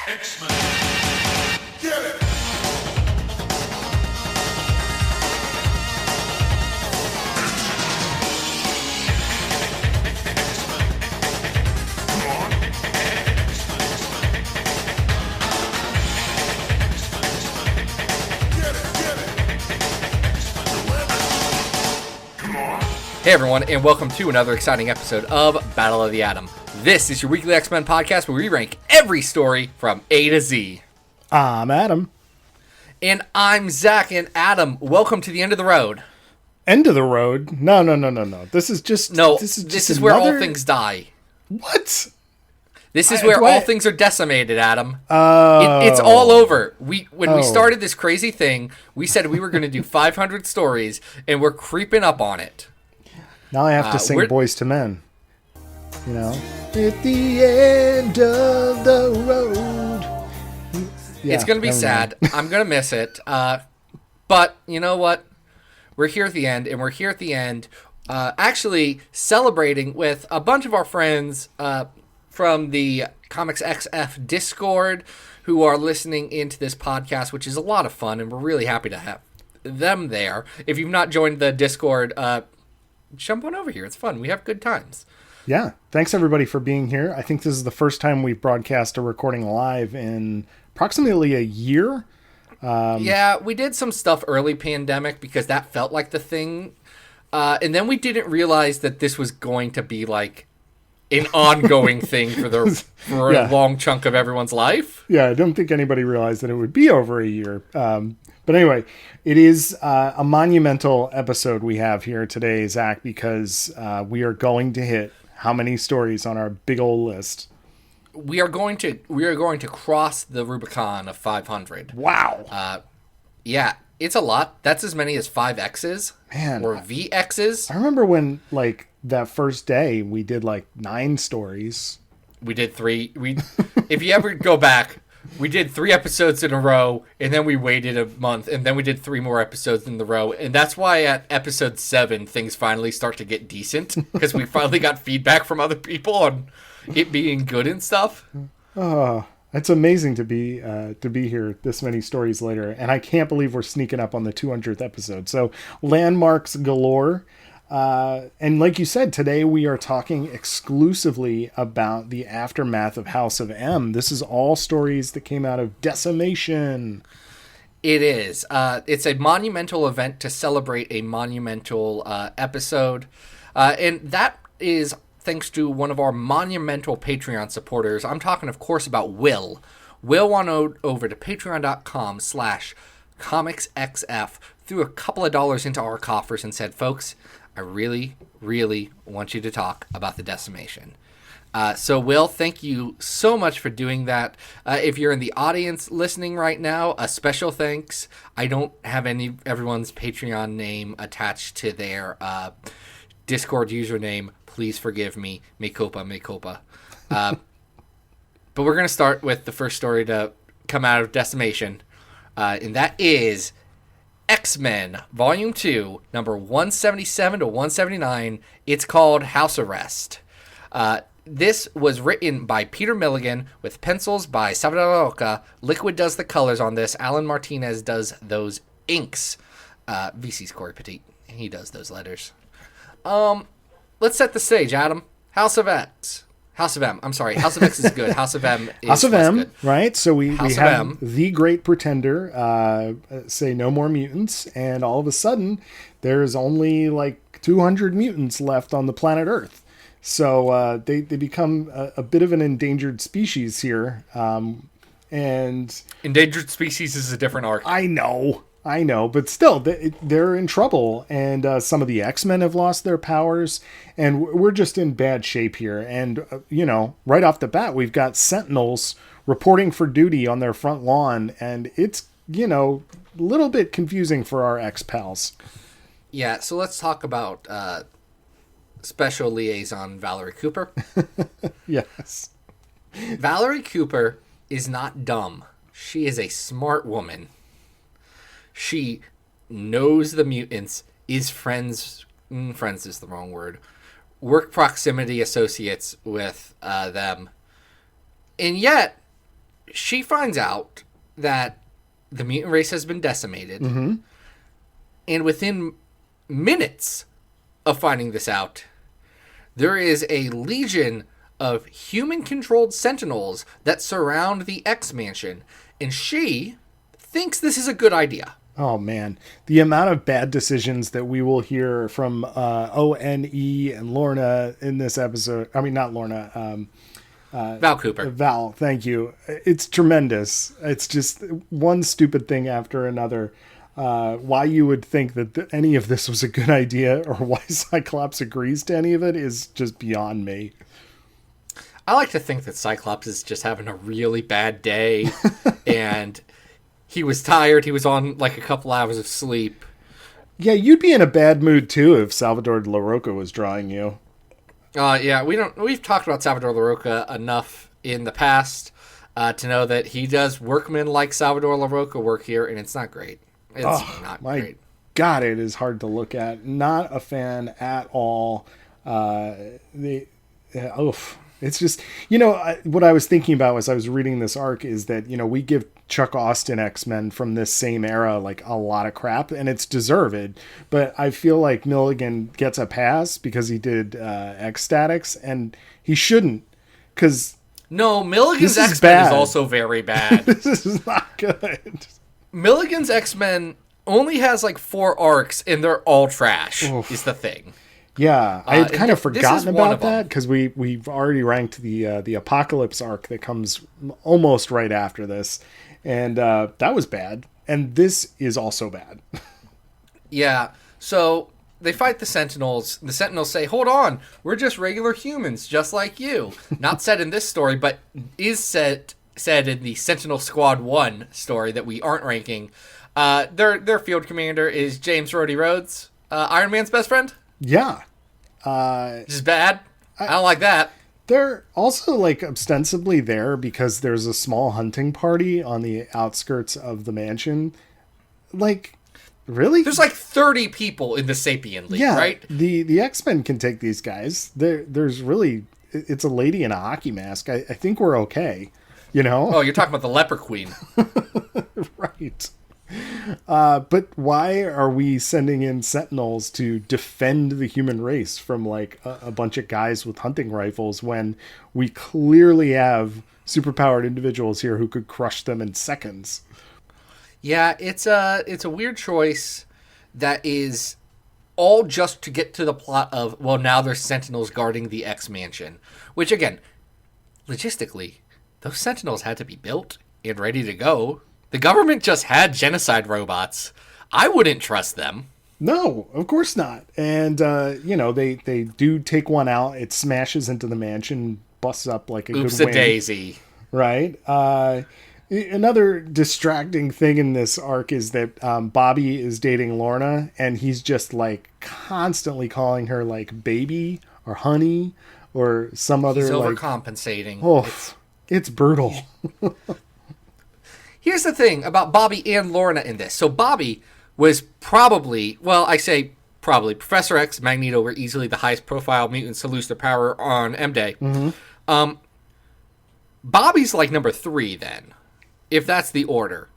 X-Men. Get it! Hey everyone, and welcome to another exciting episode of Battle of the Atom. This is your weekly X-Men podcast where we rank every story from A to Z. I'm Adam. And I'm Zach, and Adam, welcome to the end of the road. End of the road? No. This is just... This is where all things die. What? This is where all things are decimated, Adam. Oh. It's all over. When we started this crazy thing, we said we were going to do 500 stories, and we're creeping up on it. Now I have to sing Boys to Men. You know? At the end of the road. Yeah, it's going to be sad. I'm going to miss it. But you know what? We're here at the end, and we're here at the end actually celebrating with a bunch of our friends from the Comics XF Discord who are listening into this podcast, which is a lot of fun, and we're really happy to have them there. If you've not joined the Discord, jump on over here. It's fun. We have good times. Yeah. Thanks, everybody, for being here. I think this is the first time we've broadcast a recording live in approximately a year. Yeah, we did some stuff early pandemic because that felt like the thing. And then we didn't realize that this was going to be like an ongoing thing for a long chunk of everyone's life. Yeah, I don't think anybody realized that it would be over a year. But anyway, it is a monumental episode we have here today, Zach, because we are going to hit how many stories on our big old list? We are going to cross the Rubicon of 500. Wow. Yeah, it's a lot. That's as many as 5Xs. Man. Or VXs. I remember when, like, that first day, we did, like, 9 stories. We did 3. If you ever go back, we did 3 episodes in a row, and then we waited a month, and then we did 3 more episodes in the row. And that's why at episode 7, things finally start to get decent, because we finally got feedback from other people on it being good and stuff. Oh, it's amazing to be here this many stories later, and I can't believe we're sneaking up on the 200th episode. So landmarks galore. And like you said, today we are talking exclusively about the aftermath of House of M. This is all stories that came out of Decimation. It is. It's a monumental event to celebrate a monumental episode. And that is thanks to one of our monumental Patreon supporters. I'm talking, of course, about Will. Will went over to patreon.com/comicsxf, threw a couple of dollars into our coffers and said, folks, I really, really want you to talk about the Decimation. So, Will, thank you so much for doing that. If you're in the audience listening right now, a special thanks. I don't have everyone's Patreon name attached to their Discord username. Please forgive me. Me culpa. But we're going to start with the first story to come out of Decimation, and that is X-Men Volume 2, number 177 to 179. It's called House Arrest. This was written by Peter Milligan with pencils by Salvador Roca. Liquid does the colors on this. Alan Martinez does those inks. VC's Corey Petit. He does those letters. Let's set the stage, Adam. House of M. I'm sorry. House of X is good. House of M is House of M, good. right? So we have the Great Pretender say no more mutants, and all of a sudden there's only like 200 mutants left on the planet Earth. So they become a bit of an endangered species here. And Endangered species is a different arc. I know, but still, they're in trouble, and some of the X-Men have lost their powers, and we're just in bad shape here. And, right off the bat, we've got Sentinels reporting for duty on their front lawn, and it's, a little bit confusing for our X-pals. Yeah, so let's talk about Special Liaison Valerie Cooper. Yes. Valerie Cooper is not dumb. She is a smart woman. She knows the mutants, is friends is the wrong word, work proximity associates with them. And yet, she finds out that the mutant race has been decimated. Mm-hmm. And within minutes of finding this out, there is a legion of human-controlled sentinels that surround the X Mansion. And she thinks this is a good idea. Oh, man. The amount of bad decisions that we will hear from ONE and Lorna in this episode. I mean, not Lorna. Val Cooper. Val, thank you. It's tremendous. It's just one stupid thing after another. Why you would think that any of this was a good idea or why Cyclops agrees to any of it is just beyond me. I like to think that Cyclops is just having a really bad day and he was tired. He was on like a couple hours of sleep. Yeah, you'd be in a bad mood too if Salvador de la Roca was drawing you. Yeah, we've talked about Salvador La Roca enough in the past to know that he does workman like Salvador La Roca work here, and it's not great. It's not great. God, it is hard to look at. Not a fan at all. It's just, what I was thinking about as I was reading this arc is that, we give Chuck Austin X-Men from this same era like a lot of crap, and it's deserved. But I feel like Milligan gets a pass because he did X-Statics, and he shouldn't. Because no, Milligan's X-Men is also very bad. This is not good. Milligan's X-Men only has like 4 arcs, and they're all trash. Is the thing. Yeah, I had kind of forgotten about that because we've already ranked the Apocalypse arc that comes almost right after this, and that was bad. And this is also bad. Yeah. So they fight the Sentinels. The Sentinels say, "Hold on, we're just regular humans, just like you." Not said in this story, but is said in the Sentinel Squad 1 story that we aren't ranking. Their field commander is James Rhodey Rhodes, Iron Man's best friend. Yeah. Just bad. I don't like that. They're also like ostensibly there because there's a small hunting party on the outskirts of the mansion. Like, really? There's like 30 people in the Sapien League, right? The X-Men can take these guys. There's really, it's a lady in a hockey mask. I think we're okay, Oh, you're talking about the Leper Queen. Right. But why are we sending in sentinels to defend the human race from like a bunch of guys with hunting rifles when we clearly have superpowered individuals here who could crush them in seconds? Yeah, it's a weird choice that is all just to get to the plot of, well, now there's sentinels guarding the X Mansion, which again, logistically, those sentinels had to be built and ready to go. The government just had genocide robots. I wouldn't trust them. No, of course not. And, they do take one out. It smashes into the mansion, busts up like a good wing. Oops-a-daisy. Right. Another distracting thing in this arc is that Bobby is dating Lorna, and he's just, like, constantly calling her, like, baby or honey or some other, He's like... overcompensating. Oh, it's brutal. Here's the thing about Bobby and Lorna in this. So Bobby was probably, Professor X, Magneto were easily the highest profile mutants to lose their power on M-Day. Mm-hmm. Bobby's like number 3 then, if that's the order.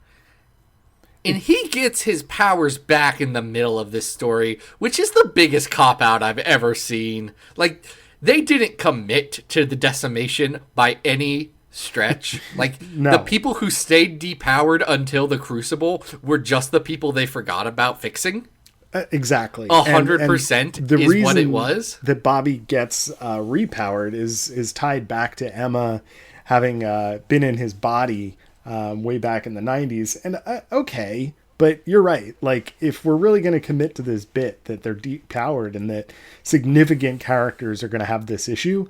And he gets his powers back in the middle of this story, which is the biggest cop-out I've ever seen. Like, they didn't commit to the decimation by any stretch. Like, no. The people who stayed depowered until the Crucible were just the people they forgot about fixing. Exactly. 100% is what it was. That Bobby gets repowered is tied back to Emma having been in his body way back in the 90s. And okay, but you're right. Like, if we're really going to commit to this bit that they're depowered and that significant characters are going to have this issue,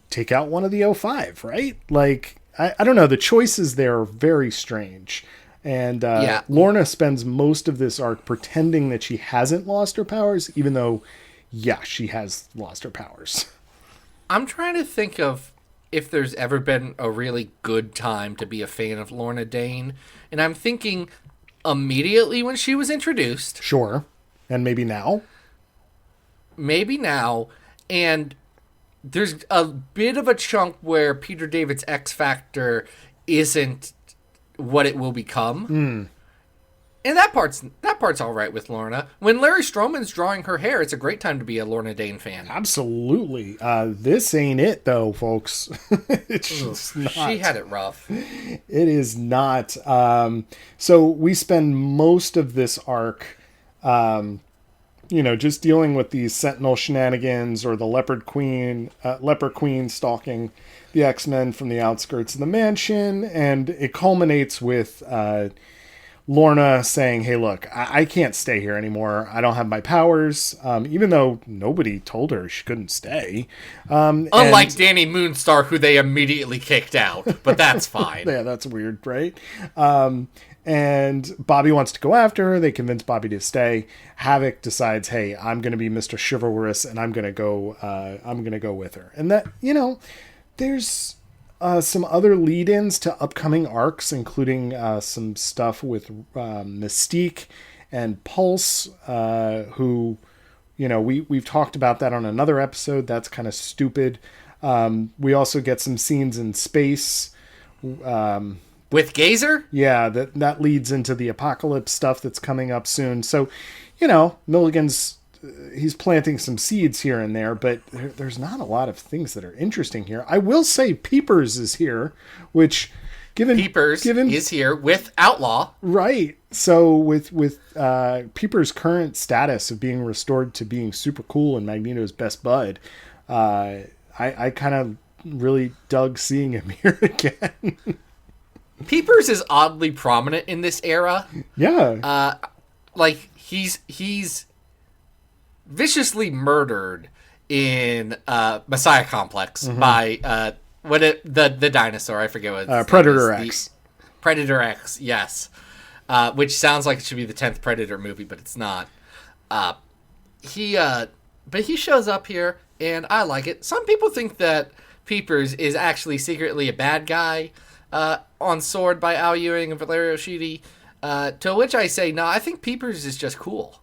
take out one of the 05, right? Like, I don't know. The choices there are very strange. And Lorna spends most of this arc pretending that she hasn't lost her powers, even though, yeah, she has lost her powers. I'm trying to think of if there's ever been a really good time to be a fan of Lorna Dane. And I'm thinking immediately when she was introduced. Sure. And maybe now. And there's a bit of a chunk where Peter David's X Factor isn't what it will become. And that part's all right with Lorna. When Larry Stroman's drawing her hair, it's a great time to be a Lorna Dane fan. Absolutely. This ain't it, though, folks. It's just not. She had it rough. It is not. So we spend most of this arc, just dealing with these Sentinel shenanigans or the Leper Queen stalking the X-Men from the outskirts of the mansion, and it culminates with Lorna saying, hey, look, I can't stay here anymore. I don't have my powers, even though nobody told her she couldn't stay. Unlike Danny Moonstar, who they immediately kicked out, but that's fine. Yeah, that's weird, right? And Bobby wants to go after her. They convince Bobby to stay. Havoc decides, hey, I'm going to be Mr. Chivalrous, and I'm going to go with her. And that, there's some other lead-ins to upcoming arcs, including some stuff with Mystique and Pulse, who, we've talked about that on another episode. That's kind of stupid. We also get some scenes in space. With Gazer? Yeah, that leads into the Apocalypse stuff that's coming up soon. So, Milligan's he's planting some seeds here and there, but there's not a lot of things that are interesting here. I will say Peepers is here, which Peepers is here with Outlaw. Right. So with Peepers' current status of being restored to being super cool and Magneto's best bud, I kind of really dug seeing him here again. Peepers is oddly prominent in this era. Yeah. He's viciously murdered in Messiah Complex by the dinosaur. I forget what Predator X. Predator X, yes. Which sounds like it should be the 10th Predator movie, but it's not. But he shows up here, and I like it. Some people think that Peepers is actually secretly a bad guy on Sword by Al Ewing and Valerio Schiti, to which I say, no, I think Peepers is just cool.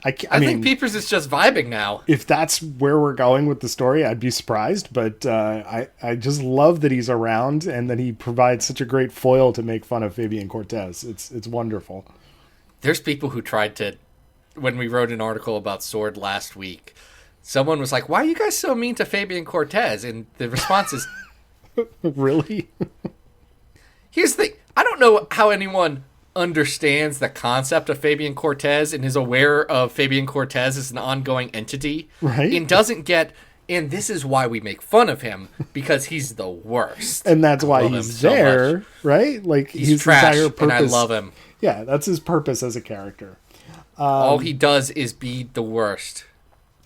I think Peepers is just vibing now. If that's where we're going with the story, I'd be surprised. But I just love that he's around and that he provides such a great foil to make fun of Fabian Cortez. It's wonderful. There's people who tried to, when we wrote an article about Sword last week, someone was like, why are you guys so mean to Fabian Cortez? And the response is, really? Here's the thing. I don't know how anyone understands the concept of Fabian Cortez and is aware of Fabian Cortez as an ongoing entity, right? And doesn't get, and this is why we make fun of him, because he's the worst. And that's why he's there, right? Like he's trash, and I love him. Yeah, that's his purpose as a character. All he does is be the worst.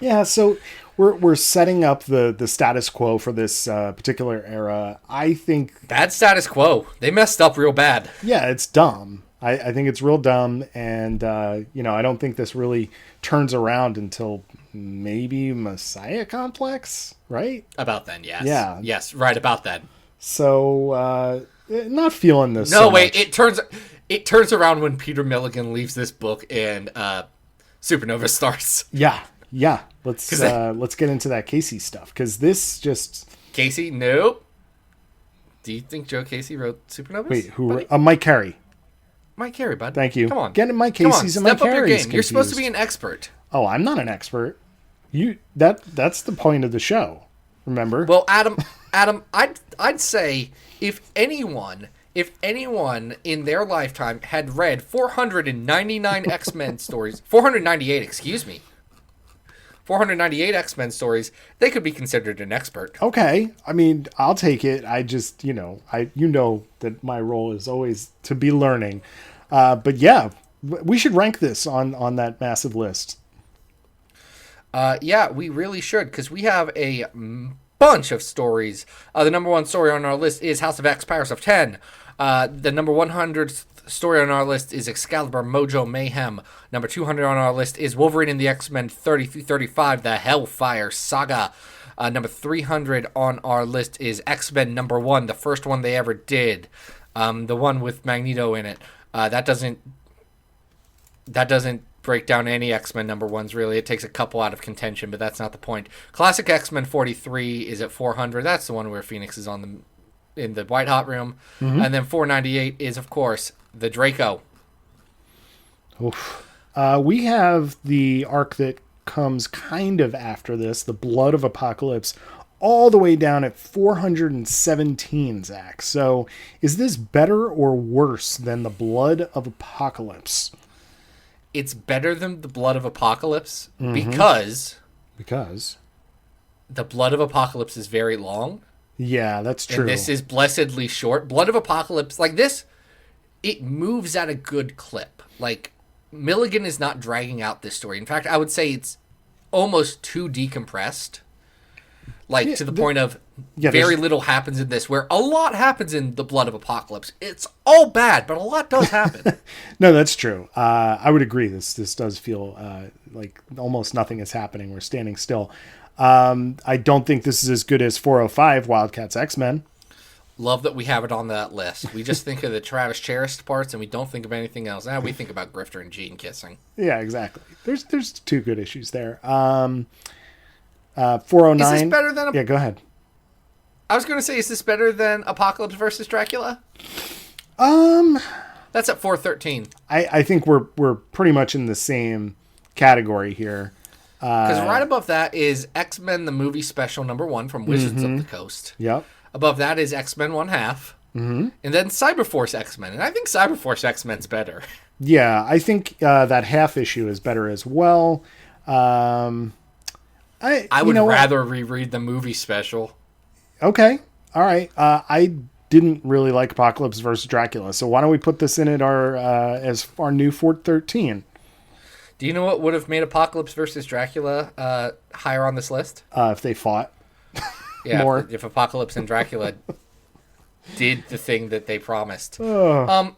Yeah, so we're setting up the status quo for this particular era. I think bad status quo. They messed up real bad. Yeah, it's dumb. I think it's real dumb, and I don't think this really turns around until maybe Messiah Complex, right? About then, yes. Yeah. Yes, right about then. So, not feeling this. No, wait, it turns around when Peter Milligan leaves this book and Supernova starts. Yeah. Let's get into that Casey stuff, because this just... Casey? Nope. Do you think Joe Casey wrote Supernovas? Wait, who? Mike Carey. Mike Carey, bud. Thank you. Come on. Get Mike Casey's and Mike Step up your Carey's game. You're supposed to be an expert. Oh, I'm not an expert. That's the point of the show. Remember? Well, Adam, I'd say if anyone in their lifetime had read 499 X-Men stories, 498, excuse me, 498 X-Men stories, they could be considered an expert. Okay. I mean, I'll take it. I just, that my role is always to be learning. But yeah, we should rank this on that massive list. Yeah, we really should, because we have a bunch of stories. The number one story on our list is House of X, Pirates of 10. The number 100th story on our list is Excalibur Mojo Mayhem. Number 200 on our list is Wolverine and the X-Men 30-35, the Hellfire Saga. Number 300 on our list is X-Men number 1, the first one they ever did. The one with Magneto in it. That doesn't break down any X-Men number 1s, really. It takes a couple out of contention, but that's not the point. Classic X-Men 43 is at 400. That's the one where Phoenix is on in the White Hot Room. And then 498 is, of course, the Draco. Oof. We have the arc that comes kind of after this, the Blood of Apocalypse, all the way down at 417, Zach. So is this better or worse than the Blood of Apocalypse? It's better than the Blood of Apocalypse because the Blood of Apocalypse is very long. Yeah, that's true. And this is blessedly short. Blood of Apocalypse, like this, it moves at a good clip. Like, Milligan is not dragging out this story. In fact, I would say it's almost too decompressed. Like, to the point of very little happens in this, where a lot happens in the Blood of Apocalypse. It's all bad, but a lot does happen. No, that's true. I would agree. This does feel like almost nothing is happening. We're standing still. I don't think this is as good as 405 Wildcats X-Men. Love that we have it on that list. We just think of the Travis Charest parts, and we don't think of anything else. Now we think about Grifter and Gene kissing. Yeah, exactly. There's two good issues there. 409. Is this better than... Yeah, go ahead. I was going to say, is this better than Apocalypse versus Dracula? That's at 413. I think we're pretty much in the same category here. Because right above that is X-Men the Movie Special #1 from Wizards of the Coast. Yep. Above that is X-Men 1/2. And then Cyberforce X-Men. And I think Cyberforce X-Men's better. Yeah, I think that half issue is better as well. I would rather reread the movie special. Okay. All right. I didn't really like Apocalypse versus Dracula, so why don't we put this in at our as our new 413? Do you know what would have made Apocalypse versus Dracula higher on this list? If they fought. Yeah, more. If Apocalypse and Dracula did the thing that they promised. Oh.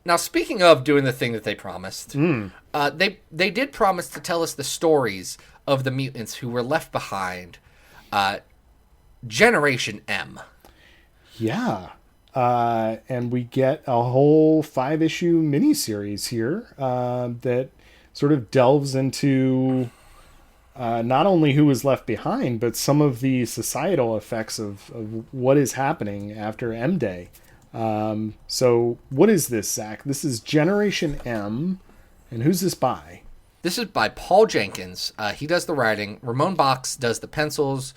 Now, speaking of doing the thing that they promised, they did promise to tell us the stories of the mutants who were left behind. Generation M. Yeah. And we get a whole 5-issue miniseries here that sort of delves into not only who was left behind, but some of the societal effects of what is happening after M Day. So what is this, Zach? This is Generation M. And who's this by? This is by Paul Jenkins. He does the writing. Ramon Box does the pencils.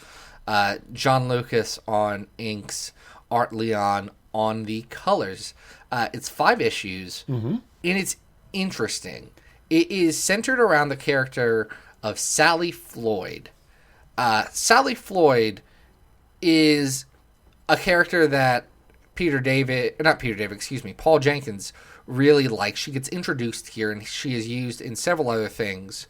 John Lucas on inks. Art Leon on the colors. It's 5 issues, and it's interesting. It is centered around the character of Sally Floyd. Sally Floyd is a character that Paul Jenkins really likes. She gets introduced here, and she is used in several other things,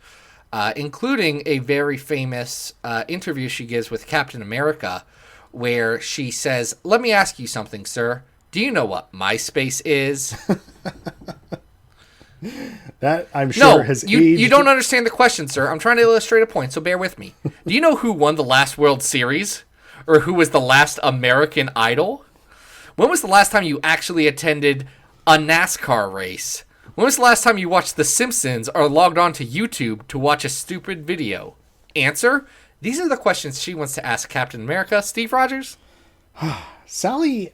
including a very famous interview she gives with Captain America, where she says, "Let me ask you something, sir. Do you know what MySpace is?" That, I'm sure, has aged. You don't understand the question, sir. I'm trying to illustrate a point, so bear with me. Do you know who won the last World Series? Or who was the last American Idol? When was the last time you actually attended a NASCAR race? When was the last time you watched The Simpsons or logged on to YouTube to watch a stupid video? Answer: these are the questions she wants to ask Captain America. Steve Rogers? Sally,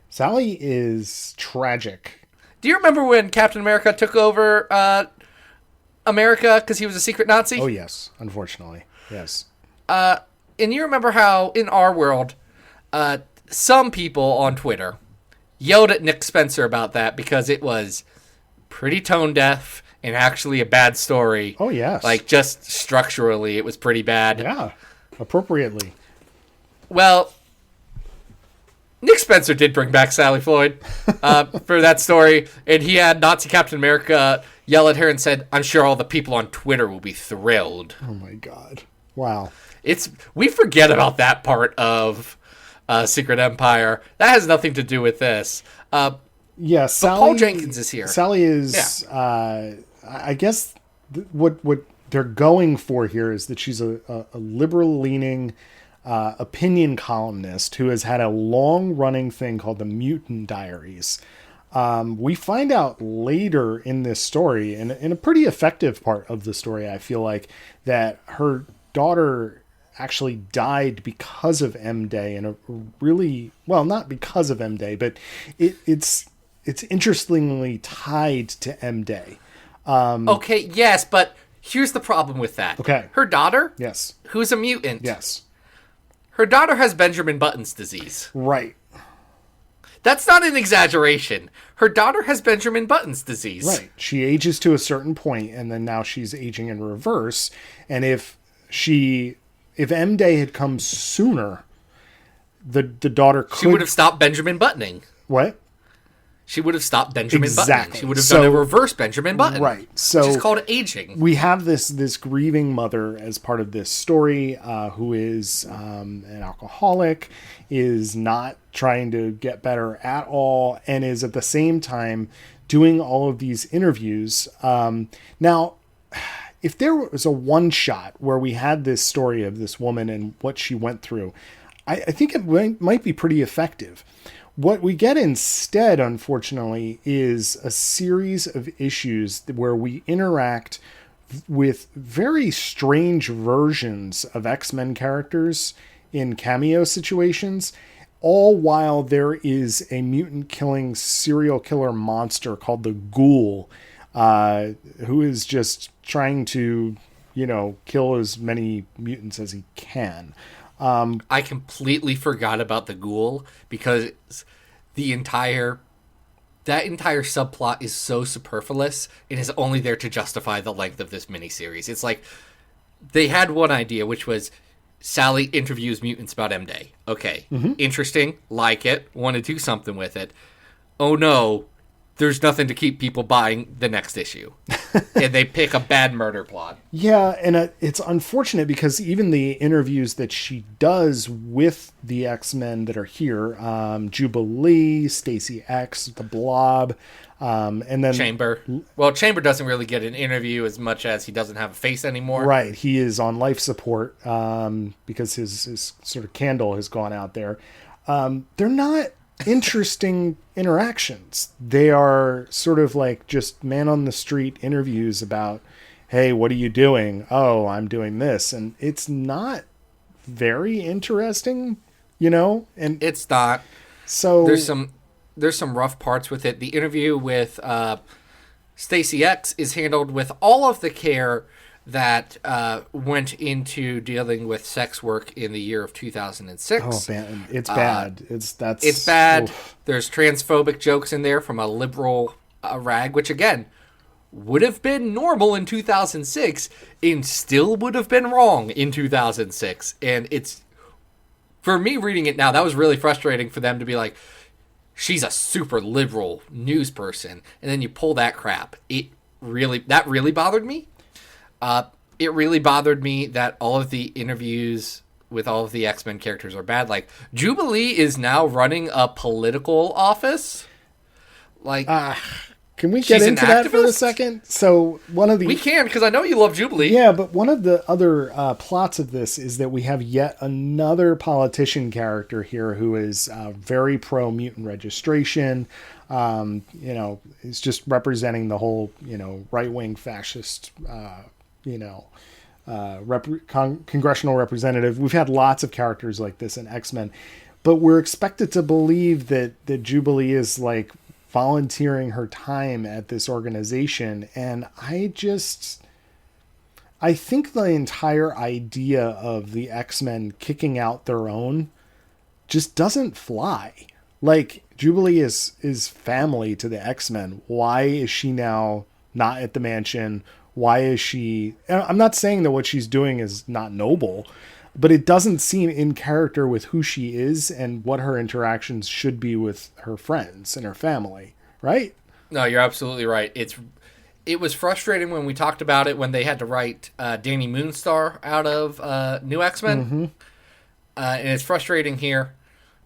Sally is tragic. Do you remember when Captain America took over America because he was a secret Nazi? Oh, yes. Unfortunately. Yes. And you remember how, in our world, some people on Twitter yelled at Nick Spencer about that because it was pretty tone deaf and actually a bad story. Oh, yes. Like, just structurally, it was pretty bad. Yeah, appropriately. Well, Nick Spencer did bring back Sally Floyd for that story, and he had Nazi Captain America yell at her and said, "I'm sure all the people on Twitter will be thrilled." Oh, my God. Wow. We forget about that part of Secret Empire. That has nothing to do with this. Yeah, Sally. Paul Jenkins is here. Sally is, I guess, what they're going for here is that she's a liberal-leaning opinion columnist who has had a long-running thing called the Mutant Diaries. We find out later in this story, in a pretty effective part of the story, I feel like, that her daughter actually died because of M-Day, and a really, well, not because of M-Day, but it's interestingly tied to M-Day. Okay, yes, but here's the problem with that. Okay. Her daughter, Yes. who's a mutant, Yes. her daughter has Benjamin Button's disease. Right. That's not an exaggeration. Her daughter has Benjamin Button's disease. Right. She ages to a certain point, and then now she's aging in reverse. And if M-Day had come sooner, the daughter could... She would have stopped Benjamin Buttoning. What? She would have stopped Benjamin Exactly. Buttoning. She would have done a reverse Benjamin Button. Right. So which is called aging. We have this grieving mother as part of this story, who is an alcoholic, is not trying to get better at all, and is at the same time doing all of these interviews. Now, if there was a one shot where we had this story of this woman and what she went through, I think it might be pretty effective. What we get instead, unfortunately, is a series of issues where we interact with very strange versions of X-Men characters in cameo situations, all while there is a mutant-killing serial killer monster called the Ghoul, who is just trying to, kill as many mutants as he can. I completely forgot about the Ghoul because that entire subplot is so superfluous and is only there to justify the length of this miniseries. It's like they had one idea, which was Sally interviews mutants about M-Day. Okay, Interesting, like it, want to do something with it. Oh no, there's nothing to keep people buying the next issue. And they pick a bad murder plot. Yeah, and it's unfortunate because even the interviews that she does with the X-Men that are here, Jubilee, Stacy X, the Blob, and then... Chamber. Well, Chamber doesn't really get an interview as much as he doesn't have a face anymore. Right, he is on life support because his sort of candle has gone out there. They're not interesting interactions. They are sort of like just man on the street interviews about, hey, what are you doing? Oh, I'm doing this. And it's not very interesting, and it's not. So there's some rough parts with it. The interview with Stacy X is handled with all of the care that went into dealing with sex work in the year of 2006. Oh, man, it's bad. It's bad. Oof. There's transphobic jokes in there from a liberal rag, which again would have been normal in 2006 and still would have been wrong in 2006. And it's, for me reading it now, that was really frustrating for them to be like, she's a super liberal news person, and then you pull that crap. That really bothered me. It really bothered me that all of the interviews with all of the X-Men characters are bad. Like, Jubilee is now running a political office. Like, can we get into that for a second? So we can, because I know you love Jubilee. Yeah, but one of the other plots of this is that we have yet another politician character here who is very pro mutant registration. Is just representing the whole, right-wing fascist, congressional representative. We've had lots of characters like this in X-Men, but we're expected to believe that Jubilee is like volunteering her time at this organization. And I think the entire idea of the X-Men kicking out their own just doesn't fly. Like, Jubilee is family to the X-Men. Why is she now not at the mansion? Why is she... I'm not saying that what she's doing is not noble, but it doesn't seem in character with who she is and what her interactions should be with her friends and her family, right? No, you're absolutely right. It was frustrating when we talked about it when they had to write Danny Moonstar out of New X-Men. And it's frustrating here.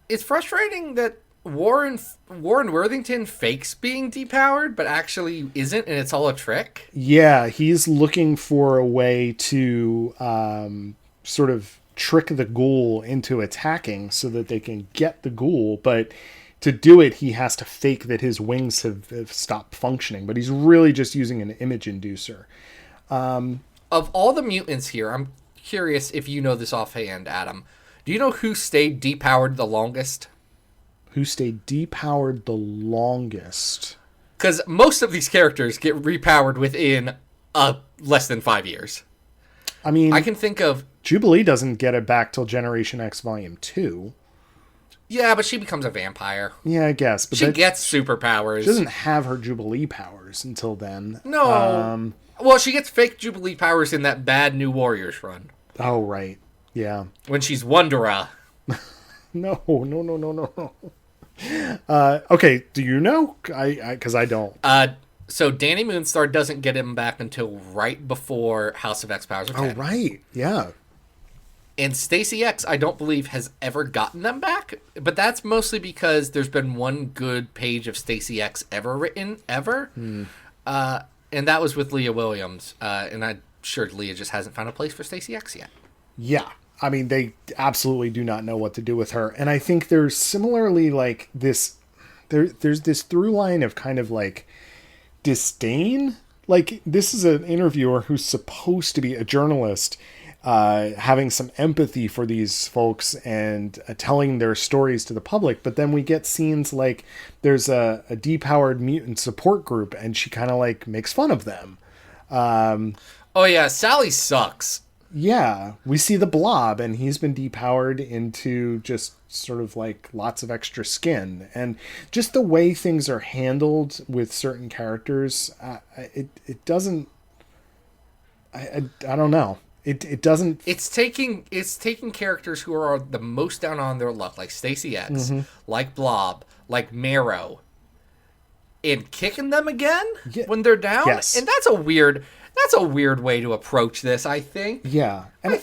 It's frustrating that Warren Worthington fakes being depowered, but actually isn't, and it's all a trick. Yeah, he's looking for a way to sort of trick the Ghoul into attacking so that they can get the Ghoul, but to do it, he has to fake that his wings have stopped functioning, but he's really just using an image inducer. Of all the mutants here, I'm curious if you know this offhand, Adam. Do you know who stayed depowered the longest? Who stayed depowered the longest? Because most of these characters get repowered within less than 5 years. I mean, I can think of... Jubilee doesn't get it back till Generation X Volume 2. Yeah, but she becomes a vampire. Yeah, I guess. But she gets superpowers. She doesn't have her Jubilee powers until then. No. Well, she gets fake Jubilee powers in that bad New Warriors run. Oh, right. Yeah. When she's Wondera. No. Okay, do you know? Because I don't. So Danny Moonstar doesn't get him back until right before House of X powers are 10. Oh, right. Yeah. And Stacy X, I don't believe, has ever gotten them back. But that's mostly because there's been one good page of Stacy X ever written, ever. And that was with Leah Williams. And I'm sure Leah just hasn't found a place for Stacy X yet. Yeah. I mean, they absolutely do not know what to do with her. And I think there's similarly like this... There's this through line of kind of like disdain. Like, this is an interviewer who's supposed to be a journalist, having some empathy for these folks and telling their stories to the public. But then we get scenes like there's a depowered mutant support group and she kind of like makes fun of them. Oh yeah, Sally sucks. Yeah, we see the Blob and he's been depowered into just sort of like lots of extra skin, and just the way things are handled with certain characters, it doesn't, I don't know. It doesn't. It's taking characters who are the most down on their luck, like Stacy X, like Blob, like Marrow, and kicking them again when they're down. Yes. And that's a weird way to approach this, I think. Yeah. And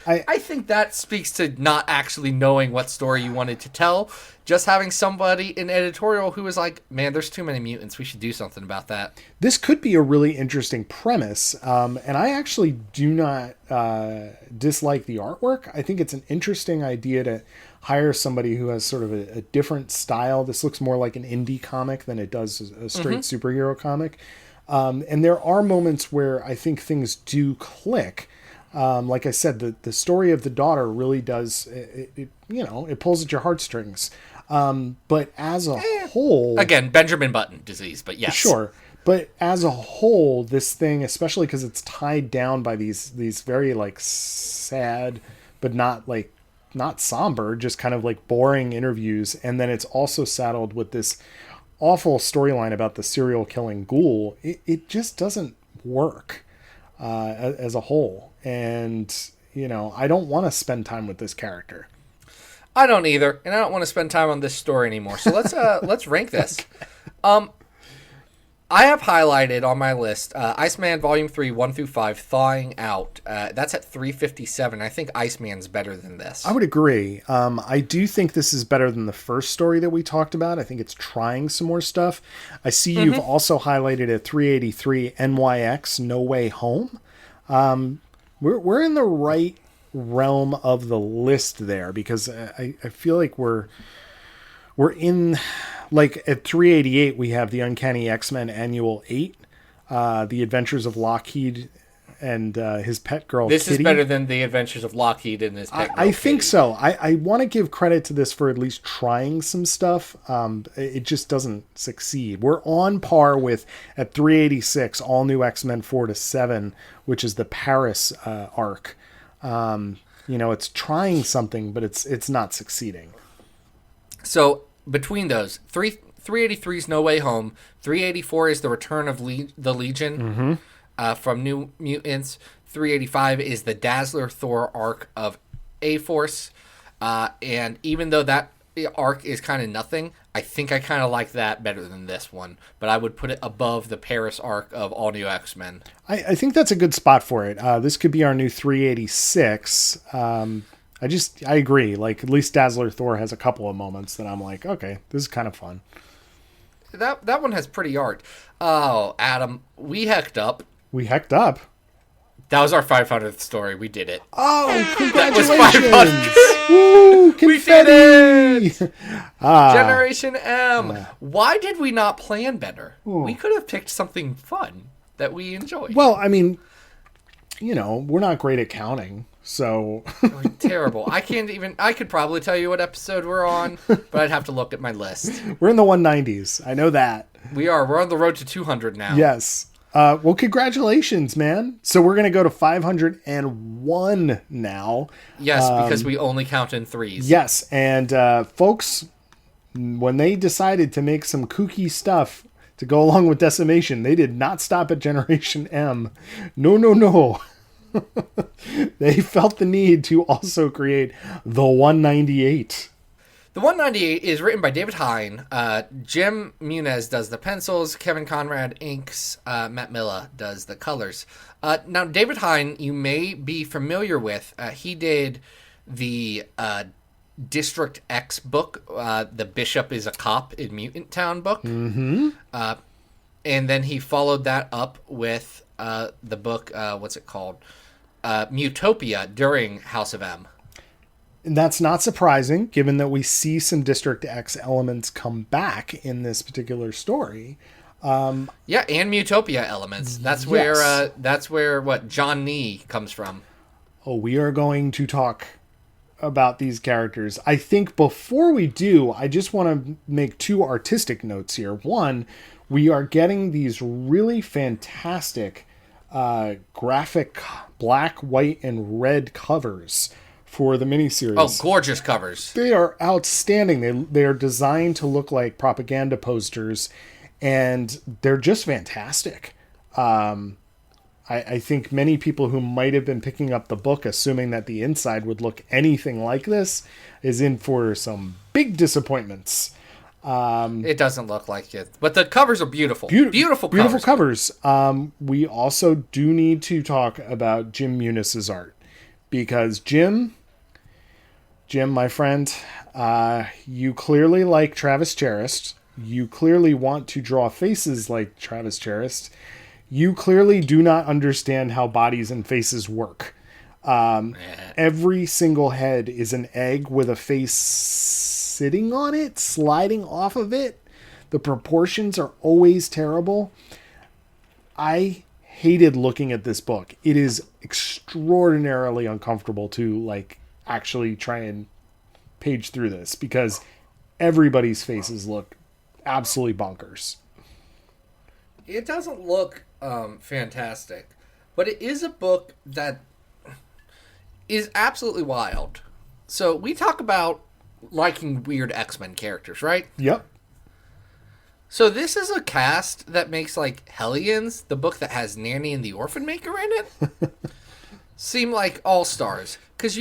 I think that speaks to not actually knowing what story you wanted to tell. Just having somebody in editorial who was like, man, there's too many mutants. We should do something about that. This could be a really interesting premise. And I actually do not dislike the artwork. I think it's an interesting idea to hire somebody who has sort of a different style. This looks more like an indie comic than it does a straight superhero comic. And there are moments where I think things do click. Like I said, the story of the daughter really does, it pulls at your heartstrings. But as a whole... Again, Benjamin Button disease, but yes. Sure. But as a whole, this thing, especially because it's tied down by these very like sad, but not somber, just kind of like boring interviews. And then it's also saddled with this awful storyline about the serial killing ghoul. It just doesn't work as a whole. And, I don't want to spend time with this character. I don't either, and I don't want to spend time on this story anymore. So let's rank this. I have highlighted on my list Iceman Volume 3, 1-5, Thawing Out. That's at 357. I think Iceman's better than this. I would agree. I do think this is better than the first story that we talked about. I think it's trying some more stuff. I see you've also highlighted at 383 NYX No Way Home. We're in the right realm of the list there, because I feel like we're in, like at 388 we have the Uncanny X-Men Annual 8, The Adventures of Lockheed and his pet girl This Kitty. is better than The Adventures of Lockheed and his pet girl I think Kitty. so. I want to give credit to this for at least trying some stuff. It just doesn't succeed. We're on par with, at 386, All New X-Men 4-7, which is the Paris arc. It's trying something, but it's not succeeding. So between those, 383 is No Way Home, 384 is The Return of the Legion from New Mutants, 385 is the Dazzler Thor arc of A-Force, and even though that arc is kind of nothing, I think I kind of like that better than this one, but I would put it above the Paris arc of All New X-Men. I think that's a good spot for it. This could be our new 386. I agree. Like, at least Dazzler Thor has a couple of moments that I'm like, okay, this is kind of fun. That one has pretty art. Oh, Adam, we hecked up. We hecked up? That was our 500th story. We did it. Oh, congratulations! That was 500. Woo, confetti! We did it! Generation M. Why did we not plan better? We could have picked something fun that we enjoyed. Well, I mean, we're not great at counting, So Terrible. I could probably tell you what episode we're on, but I'd have to look at my list. we're in the 190s. I know that. We're on the road to 200 now. Yes. Well, congratulations, man. So we're going to go to 501 now. Yes, because we only count in threes. Yes. And folks, when they decided to make some kooky stuff to go along with Decimation, they did not stop at Generation M. No. They felt the need to also create the 198. The 198 is written by David Hine. Jim Muniz does the pencils. Kevin Conrad inks. Matt Milla does the colors. Now, David Hine, you may be familiar with. He did the District X book, The Bishop is a Cop in Mutant Town book. Mm-hmm. And then he followed that up with the book, what's it called? Mutopia during House of M. And that's not surprising, given that we see some District X elements come back in this particular story. Yeah, and Mutopia elements. That's where what John Nee comes from. Oh, we are going to talk about these characters. I think before we do, I just want to make two artistic notes here. One, we are getting these really fantastic graphic black, white, and red covers for the miniseries. Oh, gorgeous covers. They are outstanding. They are designed to look like propaganda posters, and they're just fantastic. I think many people who might have been picking up the book assuming that the inside would look anything like this is in for some big disappointments. It doesn't look like it, but the covers are beautiful. Beautiful covers. We also do need to talk about Jim Muniz's art, because Jim, my friend, you clearly like Travis Charest. You clearly want to draw faces like Travis Charest. You clearly do not understand how bodies and faces work. Every single head is an egg with a face sitting on it, sliding off of it. The proportions are always terrible. I hated looking at this book. It is extraordinarily uncomfortable to actually try and page through this, because everybody's faces look absolutely bonkers. It doesn't look fantastic, but it is a book that is absolutely wild. So we talk about liking weird X-Men characters, right? Yep. So this is a cast that makes Hellions, the book that has Nanny and the Orphan Maker in it, seem like all-stars. Because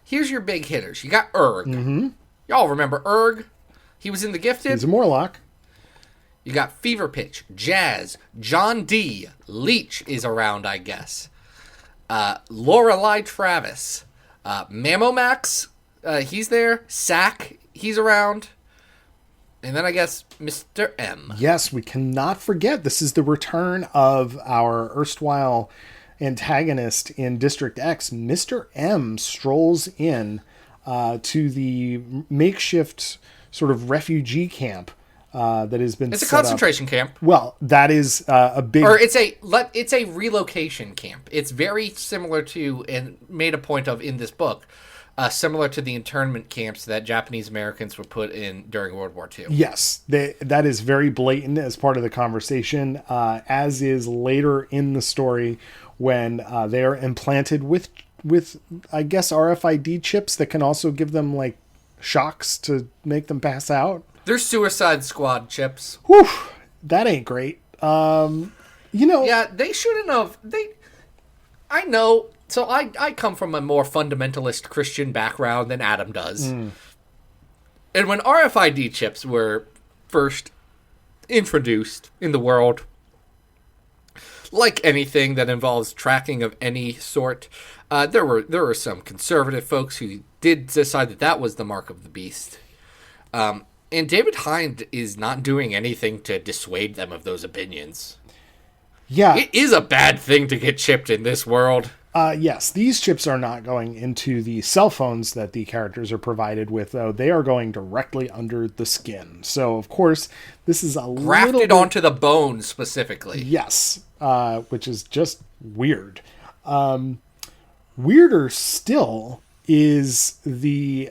here's your big hitters. You got Urg. Mm-hmm. Y'all remember Urg? He was in The Gifted. He's a Morlock. You got Fever Pitch, Jazz, John D. Leech is around, I guess. Lorelei Travis. Mammomax, he's there. Sack, he's around. And then I guess Mr. M. Yes, we cannot forget. This is the return of our erstwhile antagonist in District X. Mr. M strolls in to the makeshift sort of refugee camp that has been It's a set concentration up. camp. Well, that is a big... Or it's a relocation camp. It's very similar to, and made a point of in this book, similar to the internment camps that Japanese Americans were put in during World War II. Yes, that is very blatant as part of the conversation, as is later in the story when they are implanted with I guess RFID chips that can also give them shocks to make them pass out. They're Suicide Squad chips. Whew, that ain't great. Yeah, they shouldn't have. I know. So I come from a more fundamentalist Christian background than Adam does. Mm. And when RFID chips were first introduced in the world, like anything that involves tracking of any sort, there were some conservative folks who did decide that was the mark of the beast. And David Hind is not doing anything to dissuade them of those opinions. Yeah. It is a bad thing to get chipped in this world. Yes, these chips are not going into the cell phones that the characters are provided with, though. They are going directly under the skin. So, of course, this is grafted onto the bone specifically. Yes, which is just weird. Weirder still is the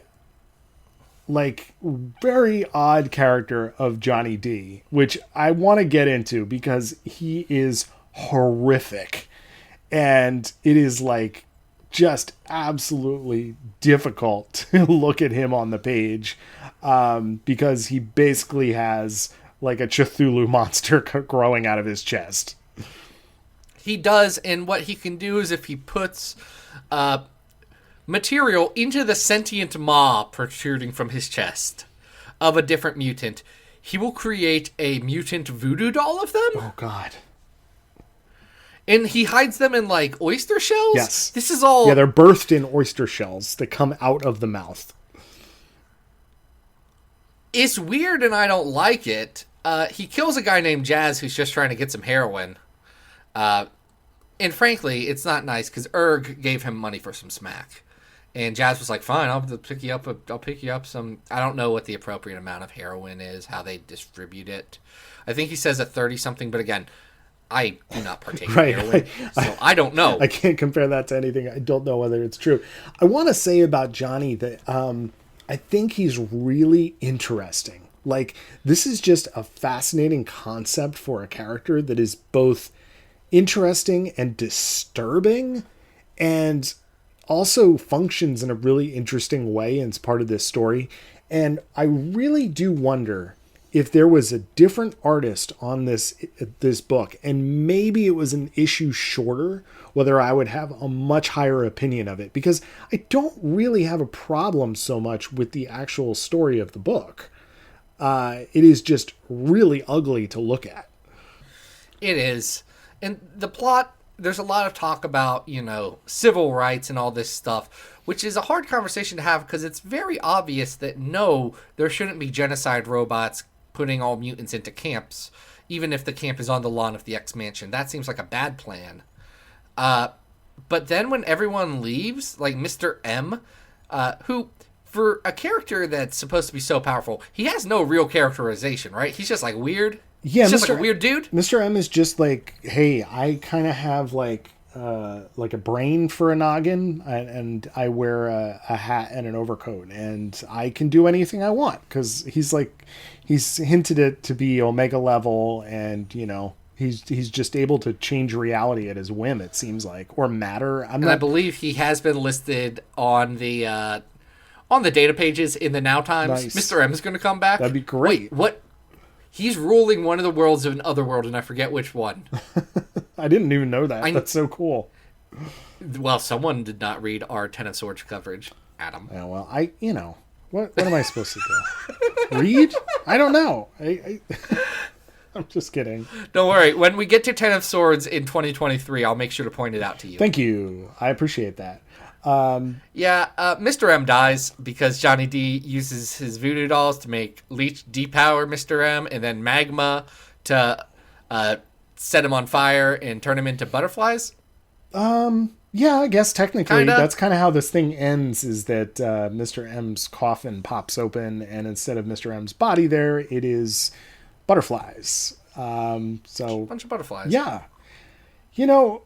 like very odd character of Johnny D, which I want to get into because he is horrific. And it is like just absolutely difficult to look at him on the page, because he basically has like a Cthulhu monster growing out of his chest. He does, and what he can do is if he puts material into the sentient maw protruding from his chest of a different mutant, he will create a mutant voodoo doll of them. Oh, God. And he hides them in, like, oyster shells? Yes. This is all... Yeah, they're birthed in oyster shells that come out of the mouth. It's weird, and I don't like it. He kills a guy named Jazz who's just trying to get some heroin. And frankly, it's not nice, because Erg gave him money for some smack. And Jazz was like, fine, I'll pick you up some... I don't know what the appropriate amount of heroin is, how they distribute it. I think he says a 30-something, but again... I do not partake in heroin, so I don't know. I can't compare that to anything. I don't know whether it's true. I want to say about Johnny that I think he's really interesting. Like, this is just a fascinating concept for a character that is both interesting and disturbing, and also functions in a really interesting way and is part of this story. And I really do wonder if there was a different artist on this book, and maybe it was an issue shorter, whether I would have a much higher opinion of it, because I don't really have a problem so much with the actual story of the book. It is just really ugly to look at. It is. And the plot, there's a lot of talk about, civil rights and all this stuff, which is a hard conversation to have because it's very obvious that no, there shouldn't be genocide robots putting all mutants into camps, even if the camp is on the lawn of the X-Mansion. That seems like a bad plan. But then when everyone leaves, like Mr. M, who, for a character that's supposed to be so powerful, he has no real characterization, right? He's just like weird. Yeah, he's just like a weird dude. Mr. M is just like, hey, I kind of have like a brain for a noggin, and I wear a hat and an overcoat, and I can do anything I want, because he's hinted it to be Omega level, and he's just able to change reality at his whim, it seems like, or matter. I believe he has been listed on the data pages in the Now Times. Nice. Mr. M is going to come back. That'd be great. Wait, what? He's ruling one of the worlds of another world, and I forget which one. I didn't even know that. That's so cool. Well, someone did not read our Ten of Swords coverage, Adam. Yeah, well, what am I supposed to do? Read? I don't know. I'm just kidding. Don't worry. When we get to Ten of Swords in 2023, I'll make sure to point it out to you. Thank you. I appreciate that. Mr. M dies because Johnny D uses his voodoo dolls to make Leech depower Mr. M, and then Magma to set him on fire and turn him into butterflies. Yeah, I guess technically Kinda. That's kind of how this thing ends, is that Mr. M's coffin pops open, and instead of Mr. M's body there, it is butterflies. A bunch of butterflies. Yeah.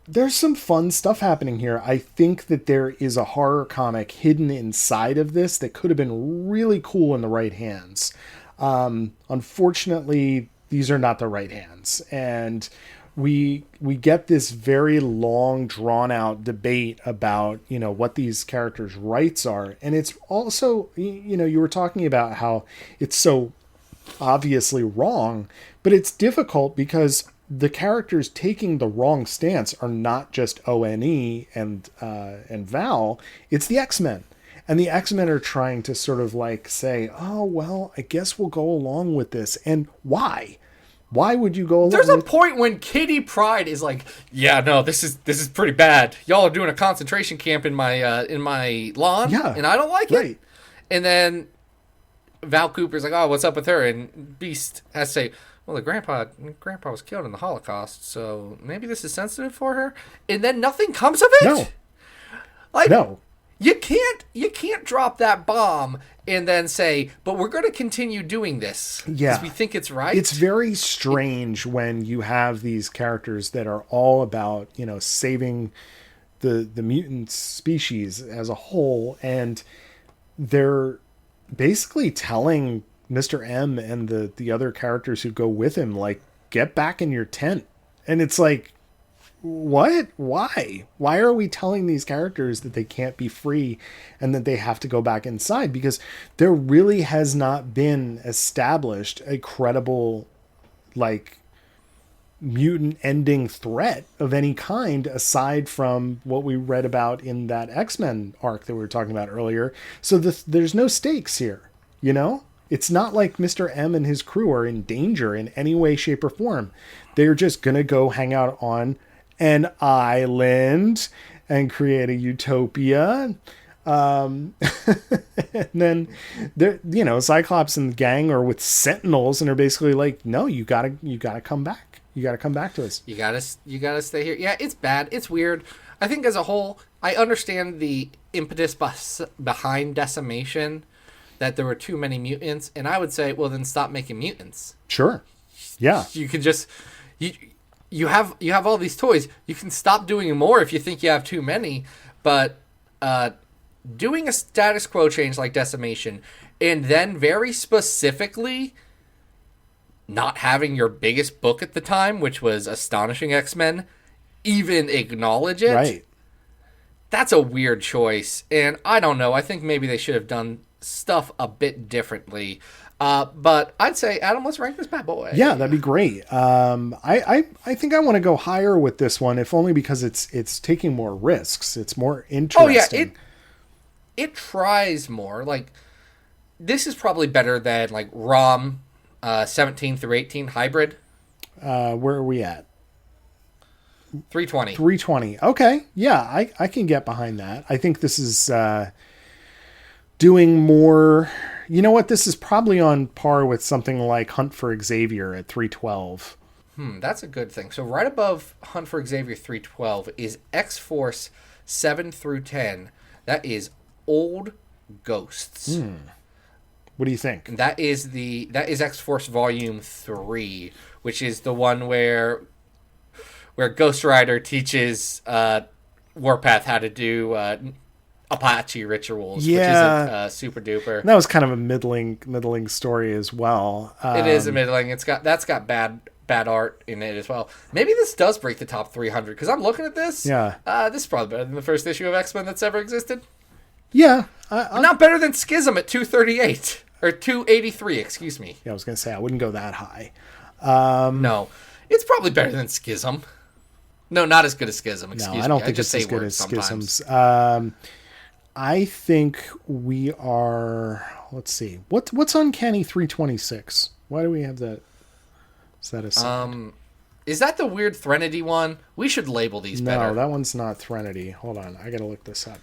There's some fun stuff happening here. I think that there is a horror comic hidden inside of this that could have been really cool in the right hands. Unfortunately, these are not the right hands. And we get this very long, drawn-out debate about, what these characters' rights are. And it's also, you were talking about how it's so obviously wrong, but it's difficult because the characters taking the wrong stance are not just ONE and Val, it's the X-Men. And the X-Men are trying to sort of like say, oh, well, I guess we'll go along with this. And why? Why would you go along There's a point when Kitty Pryde is like, yeah, no, this is pretty bad. Y'all are doing a concentration camp in my lawn, and I don't like it. And then Val Cooper's like, oh, what's up with her? And Beast has to say, well, grandpa was killed in the Holocaust, so maybe this is sensitive for her. And then nothing comes of it. No. You can't drop that bomb and then say, but we're going to continue doing this because we think it's right. It's very strange when you have these characters that are all about, saving the mutant species as a whole, and they're basically telling Mr. M and the other characters who go with him, like, get back in your tent. And it's like, what? Why are we telling these characters that they can't be free and that they have to go back inside? Because there really has not been established a credible, like, mutant ending threat of any kind aside from what we read about in that X-Men arc that we were talking about earlier. So there's no stakes here, you know? It's not like Mr. M and his crew are in danger in any way, shape, or form. They're just going to go hang out on an island and create a utopia. And then they're, you know, Cyclops and the gang are with Sentinels and are basically like, no, you gotta come back. You gotta come back to us. You gotta stay here. Yeah, it's bad. It's weird. I think as a whole, I understand the impetus behind Decimation, that there were too many mutants, and I would say, well, then stop making mutants. Sure. Yeah. You can just you have all these toys. You can stop doing more if you think you have too many, but doing a status quo change like Decimation, and then very specifically not having your biggest book at the time, which was Astonishing X-Men, even acknowledge it. Right. That's a weird choice, and I don't know. I think maybe they should have done stuff a bit differently. But I'd say, Adam, let's rank this bad boy. Yeah, that'd be great. I think I want to go higher with this one, if only because it's taking more risks. It's more interesting. Oh yeah, it tries more. Like, this is probably better than like ROM 17 through 18 hybrid. Where are we at? 320. 320. Okay. Yeah, I can get behind that. I think this is doing more. You know what? This is probably on par with something like Hunt for Xavier at 312. That's a good thing. So right above Hunt for Xavier 312 is X-Force 7 through 10. That is Old Ghosts. What do you think? And that is X-Force Volume 3, which is the one where Ghost Rider teaches Warpath how to do Apache rituals, which isn't super duper. That was kind of a middling story as well. It is a middling. That's got bad art in it as well. Maybe this does break the top 300 because I'm looking at this. Yeah. This is probably better than the first issue of X-Men that's ever existed. Yeah. Not better than Schism at 238 or 283. Excuse me. Yeah, I was gonna say I wouldn't go that high. No, it's probably better than Schism. No, not as good as Schism. Excuse me. I don't think just it's as say good words as sometimes. Schisms. I think we are. Let's see. What's Uncanny 326? Why do we have that set aside? Is that the weird Threnody one? We should label these better. No, that one's not Threnody. Hold on, I gotta look this up.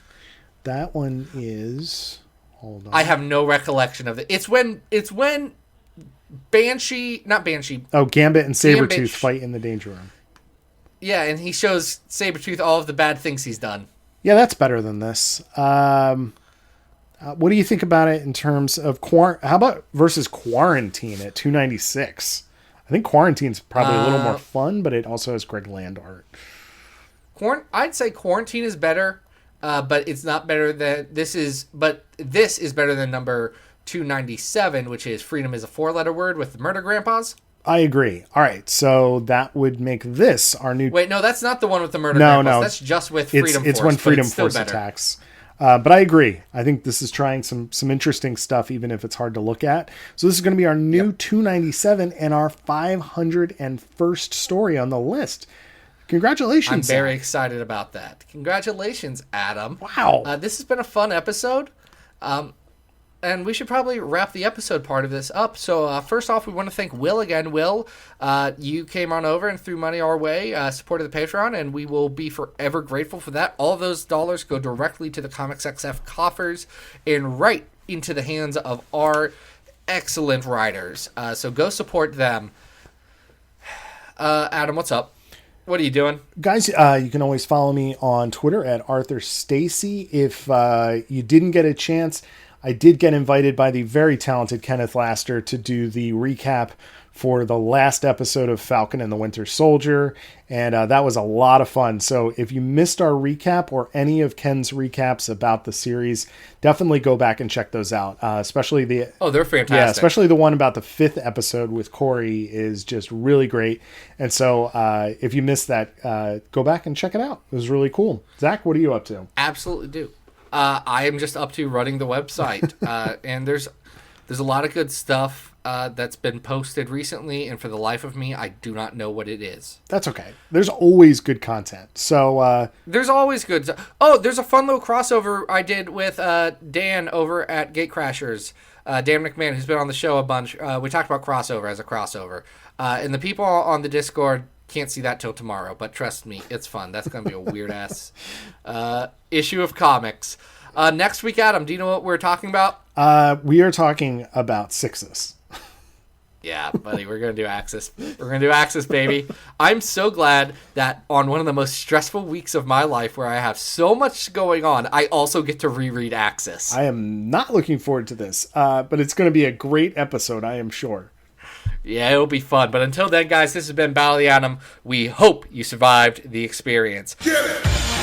That one is. Hold on. I have no recollection of it. It's when not Banshee. Oh, Gambit and Sabretooth Gambit fight in the Danger Room. Yeah, and he shows Sabretooth all of the bad things he's done. Yeah, that's better than this. What do you think about it in terms of how about versus Quarantine at 296? I think Quarantine's probably a little more fun, but it also has Greg Land art. I'd say Quarantine is better, but it's not better than this is. But this is better than number 297, which is Freedom is a 4-letter word with the Murder Grandpas. I agree. All right, so that would make this our new. Wait, no, that's not the one with the Murder Grandpas. No, that's just with Freedom Force. It's when Freedom Force better. attacks. But I agree. I think this is trying some interesting stuff, even if it's hard to look at. So this is going to be our new 297 and our 501st story on the list. Congratulations. I'm very excited about that. Congratulations, Adam. Wow. This has been a fun episode. And we should probably wrap the episode part of this up. So first off, we want to thank Will again. Will, you came on over and threw money our way, supported the Patreon, and we will be forever grateful for that. All of those dollars go directly to the Comics XF coffers and right into the hands of our excellent writers. So go support them. Adam, what's up? What are you doing? Guys, you can always follow me on Twitter at Arthur Stacy. If you didn't get a chance, I did get invited by the very talented Kenneth Laster to do the recap for the last episode of Falcon and the Winter Soldier, and that was a lot of fun. So if you missed our recap or any of Ken's recaps about the series, definitely go back and check those out. Especially the they're fantastic. Yeah, especially the one about the 5th episode with Corey is just really great. And so if you missed that, go back and check it out. It was really cool. Zach, what are you up to? Absolutely do. I am just up to running the website, and there's a lot of good stuff that's been posted recently, and for the life of me, I do not know what it is. That's okay. There's always good content. So there's always good stuff. Oh, there's a fun little crossover I did with Dan over at Gatecrashers. Dan McMahon, who's been on the show a bunch. We talked about crossover as a crossover. And the people on the Discord can't see that till tomorrow, but trust me, it's fun. That's going to be a weird-ass issue of comics. Next week, Adam, do you know what we're talking about? We are talking about Sixes. Yeah, buddy, we're going to do Axis. We're going to do Axis, baby. I'm so glad that on one of the most stressful weeks of my life where I have so much going on, I also get to reread Axis. I am not looking forward to this, but it's going to be a great episode, I am sure. Yeah, it'll be fun. But until then, guys, this has been Battle of the Atom. We hope you survived the experience. Get it!